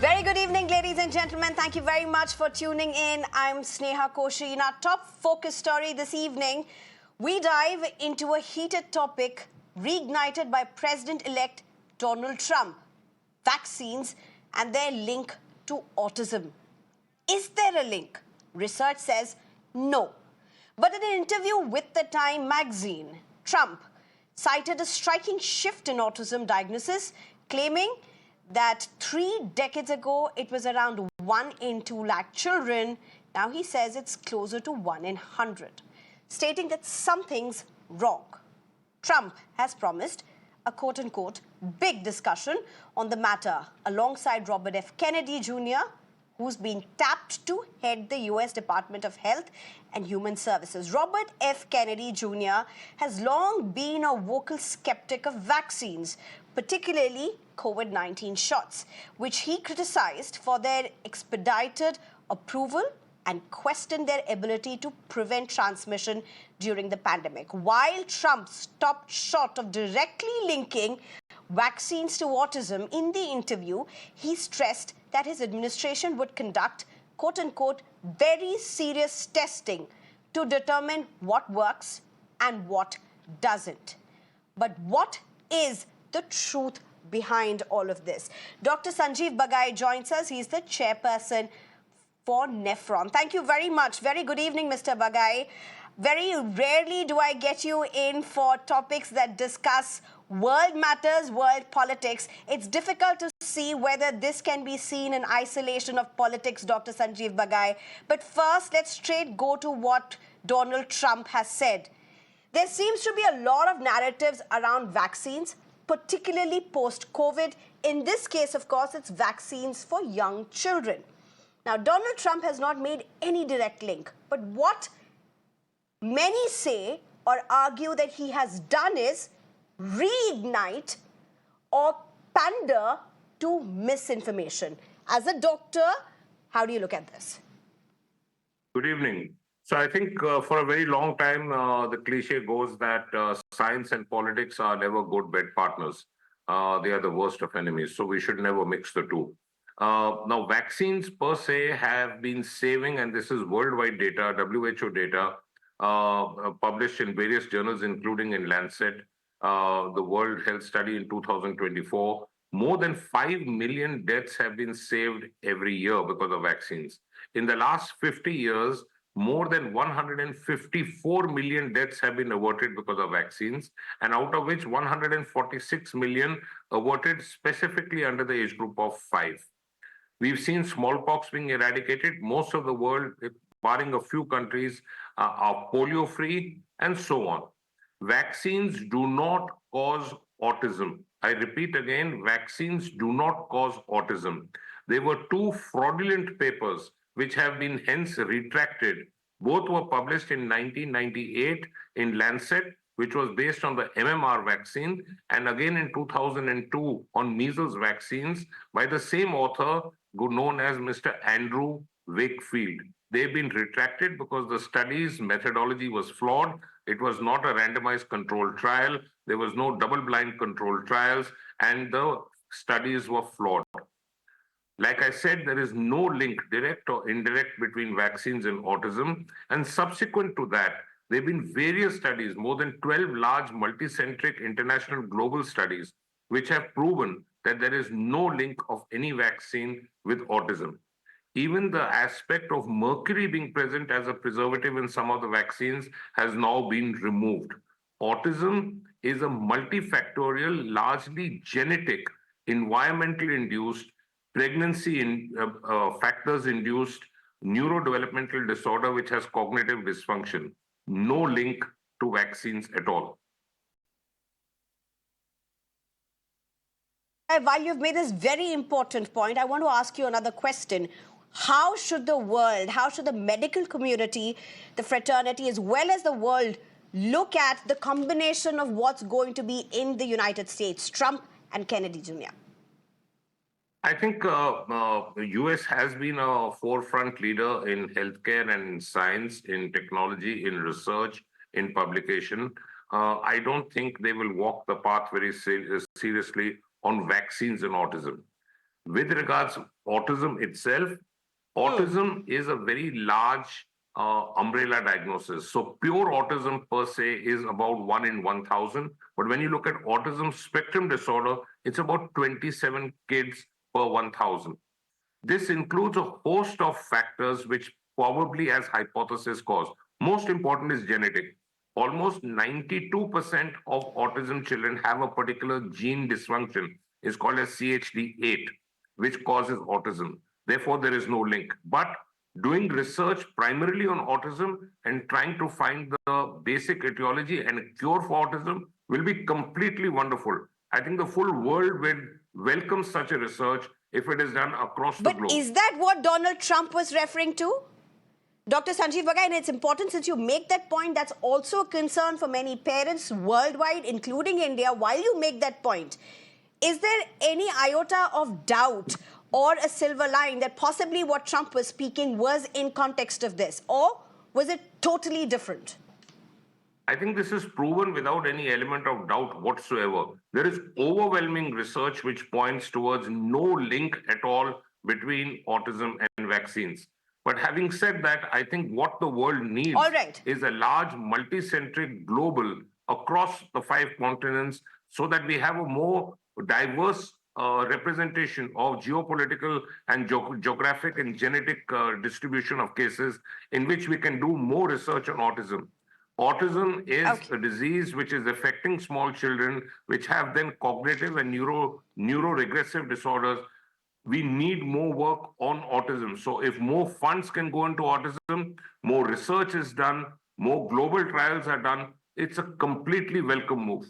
Very good evening, ladies and gentlemen. Thank you very much for tuning in. I'm Sneha Koshy. In our top focus story this evening, we dive into a heated topic reignited by President-elect Donald Trump: vaccines and their link to autism. Is there a link? Research says no. But in an interview with the Time magazine, Trump cited a striking shift in autism diagnosis, claiming that 3 decades ago it was around 1 in 2 lakh children. Now he says it's closer to 1 in 100, stating that something's wrong. Trump has promised a quote-unquote big discussion on the matter alongside Robert F. Kennedy Jr., who's been tapped to head the U.S. Department of Health and Human Services. Robert F. Kennedy Jr. has long been a vocal skeptic of vaccines, particularly COVID-19 shots, which he criticized for their expedited approval and questioned their ability to prevent transmission during the pandemic. While Trump stopped short of directly linking vaccines to autism, in the interview, he stressed that his administration would conduct, quote-unquote, very serious testing to determine what works and what doesn't. But what is the truth behind all of this? Dr. Sanjeev Bagai joins us. He's the chairperson for Nephron. Thank you very much. Very good evening, Mr. Bagai. Very rarely do I get you in for topics that discuss world matters, world politics. It's difficult to see whether this can be seen in isolation of politics, Dr. Sanjeev Bagai. But first, let's straight go to what Donald Trump has said. There seems to be a lot of narratives around vaccines, particularly post-COVID. In this case, of course, it's vaccines for young children. Now, Donald Trump has not made any direct link, but what many say or argue that he has done is reignite or pander to misinformation. As a doctor, how do you look at this? Good evening. So I think for a very long time, the cliche goes that science and politics are never good bed partners. They are the worst of enemies, so we should never mix the two. Now, vaccines per se have been saving, and this is worldwide data, WHO data, published in various journals, including in Lancet, the World Health Study in 2024. More than 5 million deaths have been saved every year because of vaccines. In the last 50 years, more than 154 million deaths have been averted because of vaccines, and out of which 146 million averted specifically under the age group of 5. We've seen smallpox being eradicated. Most of the world, barring a few countries, are polio-free, and so on. Vaccines do not cause autism. I repeat again, vaccines do not cause autism. There were 2 fraudulent papers which have been hence retracted. Both were published in 1998 in Lancet, which was based on the MMR vaccine, and again in 2002 on measles vaccines by the same author known as Mr. Andrew Wakefield. They've been retracted because the study's methodology was flawed. It was not a randomized controlled trial. There was no double-blind controlled trials, and the studies were flawed. Like I said, there is no link, direct or indirect, between vaccines and autism. And subsequent to that, there have been various studies, more than 12 large multicentric international global studies, which have proven that there is no link of any vaccine with autism. Even the aspect of mercury being present as a preservative in some of the vaccines has now been removed. Autism is a multifactorial, largely genetic, environmentally induced, pregnancy factors-induced neurodevelopmental disorder which has cognitive dysfunction. No link to vaccines at all. While you've made this very important point, I want to ask you another question. How should the world, how should the medical community, the fraternity, as well as the world, look at the combination of what's going to be in the United States, Trump and Kennedy Jr.? I think the US has been a forefront leader in healthcare and in science, in technology, in research, in publication. I don't think they will walk the path very seriously on vaccines and autism. With regards to autism itself, autism is a very large umbrella diagnosis. So pure autism per se is about 1 in 1,000. But when you look at autism spectrum disorder, it's about 27 kids per 1,000. This includes a host of factors which probably as hypothesis cause. Most important is genetic. Almost 92% of autism children have a particular gene dysfunction. It's called as CHD8, which causes autism. Therefore, there is no link. But doing research primarily on autism and trying to find the basic etiology and a cure for autism will be completely wonderful. I think the full world will welcome such a research if it is done across the But globe. is that what Donald Trump was referring to? Dr. Sanjeev Bagai, and it's important since you make that point, that's also a concern for many parents worldwide, including India, while you make that point. Is there any iota of doubt or a silver line that possibly what Trump was speaking was in context of this? Or was it totally different? I think this is proven without any element of doubt whatsoever. There is overwhelming research which points towards no link at all between autism and vaccines. But having said that, I think what the world needs is a large multi-centric global across the 5 continents so that we have a more diverse representation of geopolitical and geographic and genetic distribution of cases in which we can do more research on autism. Autism is a disease which is affecting small children, which have then cognitive and neuroregressive disorders. We need more work on autism. So if more funds can go into autism, more research is done, more global trials are done, it's a completely welcome move.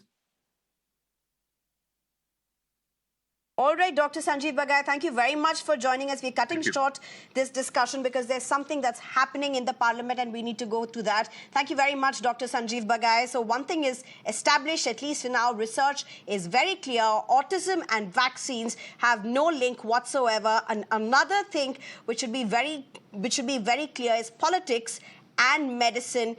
All right, Dr. Sanjeev Bagai, thank you very much for joining us. We're cutting short this discussion because there's something that's happening in the parliament and we need to go to that. Thank you very much, Dr. Sanjeev Bagai. So one thing is established, at least in our research, is very clear. Autism and vaccines have no link whatsoever. And another thing which should be very clear is politics and medicine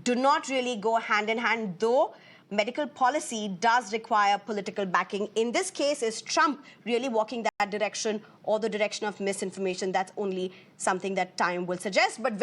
do not really go hand in hand, though medical policy does require political backing. In this case, is Trump really walking that direction or the direction of misinformation? That's only something that time will suggest. But